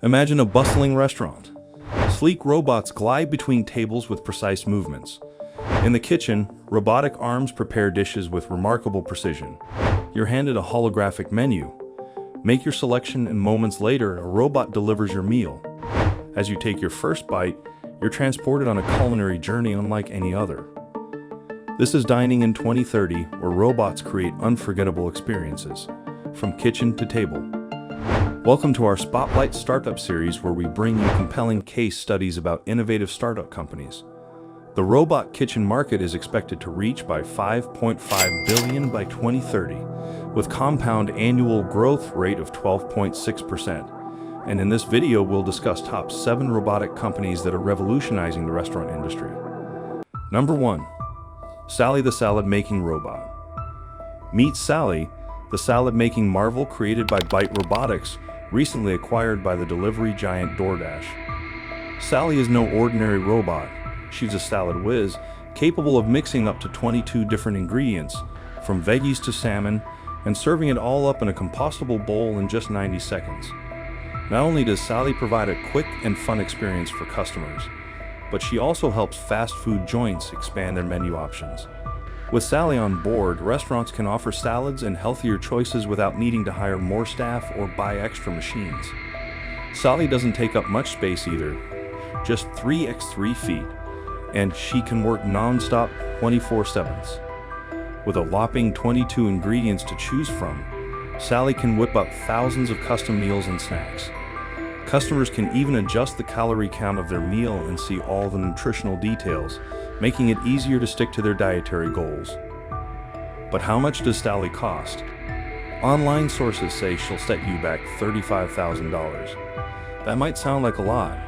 Imagine a bustling restaurant. Sleek robots glide between tables with precise movements. In the kitchen, robotic arms prepare dishes with remarkable precision. You're handed a holographic menu. Make your selection and moments later, a robot delivers your meal. As you take your first bite, you're transported on a culinary journey unlike any other. This is dining in 2030, where robots create unforgettable experiences, from kitchen to table. Welcome to our Spotlight Startup series, where we bring you compelling case studies about innovative startup companies. The robot kitchen market is expected to reach by $5.5 billion by 2030, with compound annual growth rate of 12.6%. And in this video, we'll discuss top 7 robotic companies that are revolutionizing the restaurant industry. Number 1. Sally the salad-making robot. Meet Sally, the salad-making marvel created by Bite Robotics, recently acquired by the delivery giant DoorDash. Sally is no ordinary robot. She's a salad whiz, capable of mixing up to 22 different ingredients, from veggies to salmon, and serving it all up in a compostable bowl in just 90 seconds. Not only does Sally provide a quick and fun experience for customers, but she also helps fast food joints expand their menu options. With Sally on board, restaurants can offer salads and healthier choices without needing to hire more staff or buy extra machines. Sally doesn't take up much space either, just 3x3 feet, and she can work non-stop 24/7. With a whopping 22 ingredients to choose from, Sally can whip up thousands of custom meals and snacks. Customers can even adjust the calorie count of their meal and see all the nutritional details, making it easier to stick to their dietary goals. But how much does Sally cost? Online sources say she'll set you back $35,000. That might sound like a lot,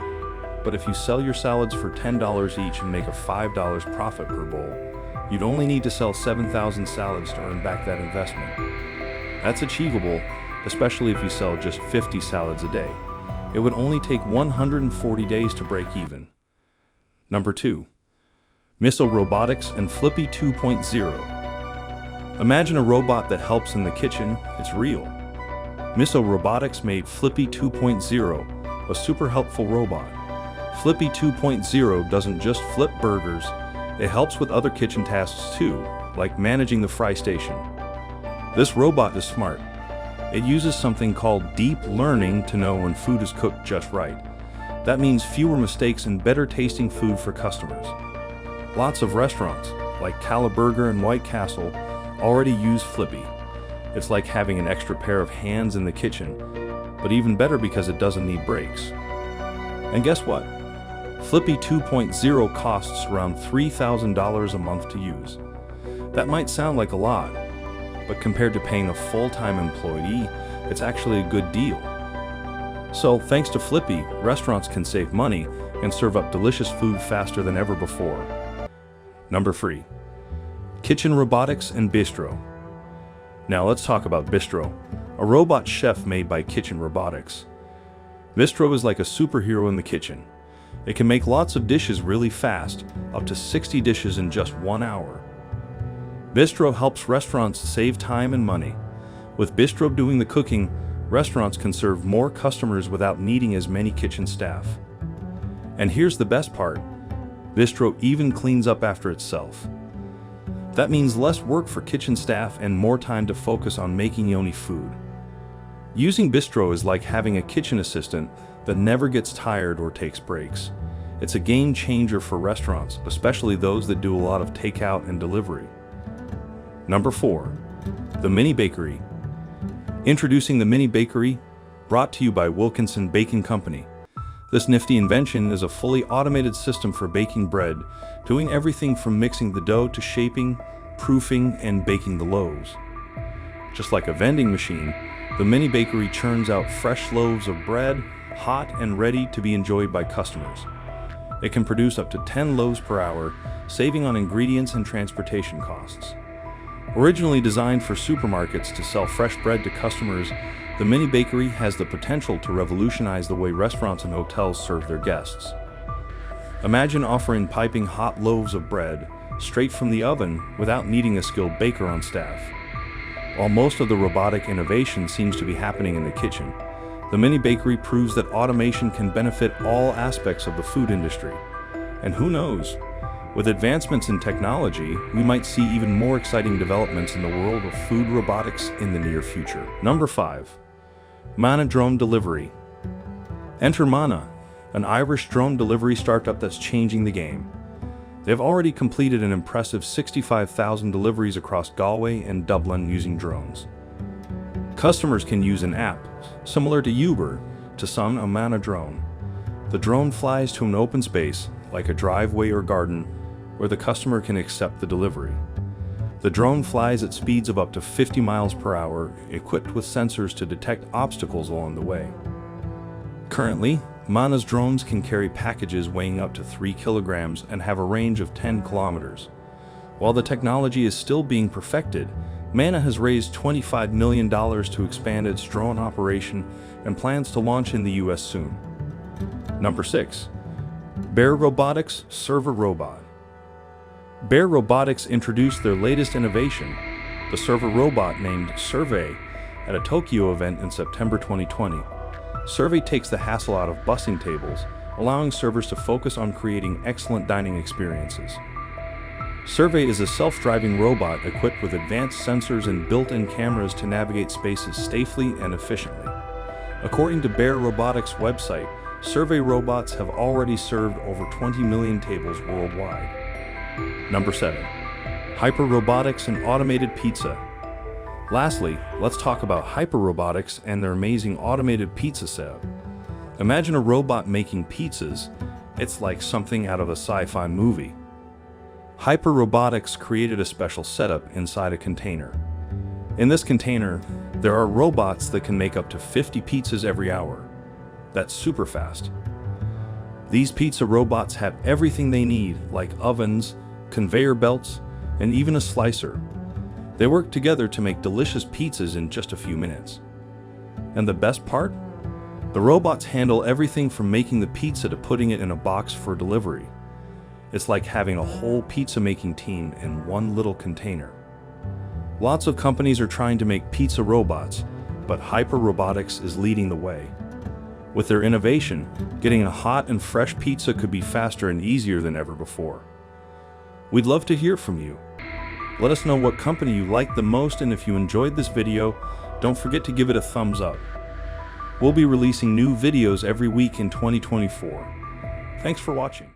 but if you sell your salads for $10 each and make a $5 profit per bowl, you'd only need to sell 7,000 salads to earn back that investment. That's achievable, especially if you sell just 50 salads a day. It would only take 140 days to break even. Number 2. Miso Robotics and Flippy 2.0. Imagine a robot that helps in the kitchen. It's real. Miso Robotics made Flippy 2.0, a super helpful robot. Flippy 2.0 doesn't just flip burgers, it helps with other kitchen tasks too, like managing the fry station. This robot is smart. It uses something called deep learning to know when food is cooked just right. That means fewer mistakes and better tasting food for customers. Lots of restaurants, like Caliburger and White Castle, already use Flippy. It's like having an extra pair of hands in the kitchen, but even better because it doesn't need breaks. And guess what? Flippy 2.0 costs around $3,000 a month to use. That might sound like a lot, but compared to paying a full-time employee, it's actually a good deal. So, thanks to Flippy, restaurants can save money and serve up delicious food faster than ever before. Number 3. Kitchen Robotics and Bistro. Now let's talk about Bistro, a robot chef made by Kitchen Robotics. Bistro is like a superhero in the kitchen. It can make lots of dishes really fast, up to 60 dishes in just 1 hour. Bistro helps restaurants save time and money. With Bistro doing the cooking, restaurants can serve more customers without needing as many kitchen staff. And here's the best part. Bistro even cleans up after itself. That means less work for kitchen staff and more time to focus on making yummy food. Using Bistro is like having a kitchen assistant that never gets tired or takes breaks. It's a game changer for restaurants, especially those that do a lot of takeout and delivery. Number 4. The Mini Bakery. Introducing the Mini Bakery, brought to you by Wilkinson Baking Company. This nifty invention is a fully automated system for baking bread, doing everything from mixing the dough to shaping, proofing, and baking the loaves. Just like a vending machine, the Mini Bakery churns out fresh loaves of bread, hot and ready to be enjoyed by customers. It can produce up to 10 loaves per hour, saving on ingredients and transportation costs. Originally designed for supermarkets to sell fresh bread to customers, the Mini Bakery has the potential to revolutionize the way restaurants and hotels serve their guests. Imagine offering piping hot loaves of bread straight from the oven without needing a skilled baker on staff. While most of the robotic innovation seems to be happening in the kitchen, The mini bakery proves that automation can benefit all aspects of the food industry. And who knows? With advancements in technology, we might see even more exciting developments in the world of food robotics in the near future. Number 5. Mana Drone Delivery. Enter Mana, an Irish drone delivery startup that's changing the game. They've already completed an impressive 65,000 deliveries across Galway and Dublin using drones. Customers can use an app, similar to Uber, to summon a Mana drone. The drone flies to an open space, like a driveway or garden, where the customer can accept the delivery. The drone flies at speeds of up to 50 miles per hour, equipped with sensors to detect obstacles along the way. Currently, Mana's drones can carry packages weighing up to 3 kilograms and have a range of 10 kilometers. While the technology is still being perfected, Mana has raised $25 million to expand its drone operation and plans to launch in the US soon. Number 6. Bite Robotics Server Robot. Bite Robotics introduced their latest innovation, the server robot named Survey, at a Tokyo event in September 2020. Survey takes the hassle out of bussing tables, allowing servers to focus on creating excellent dining experiences. Survey is a self-driving robot equipped with advanced sensors and built-in cameras to navigate spaces safely and efficiently. According to Bite Robotics' website, Survey robots have already served over 20 million tables worldwide. Number 7. Hyper Robotics and Automated Pizza. Lastly, let's talk about Hyper Robotics and their amazing automated pizza setup. Imagine a robot making pizzas. It's like something out of a sci-fi movie. Hyper Robotics created a special setup inside a container. In this container, there are robots that can make up to 50 pizzas every hour. That's super fast. These pizza robots have everything they need, like ovens, conveyor belts, and even a slicer. They work together to make delicious pizzas in just a few minutes. And the best part? The robots handle everything from making the pizza to putting it in a box for delivery. It's like having a whole pizza-making team in one little container. Lots of companies are trying to make pizza robots, but Hyper Robotics is leading the way. With their innovation, getting a hot and fresh pizza could be faster and easier than ever before. We'd love to hear from you. Let us know what company you like the most, and if you enjoyed this video, don't forget to give it a thumbs up. We'll be releasing new videos every week in 2024. Thanks for watching.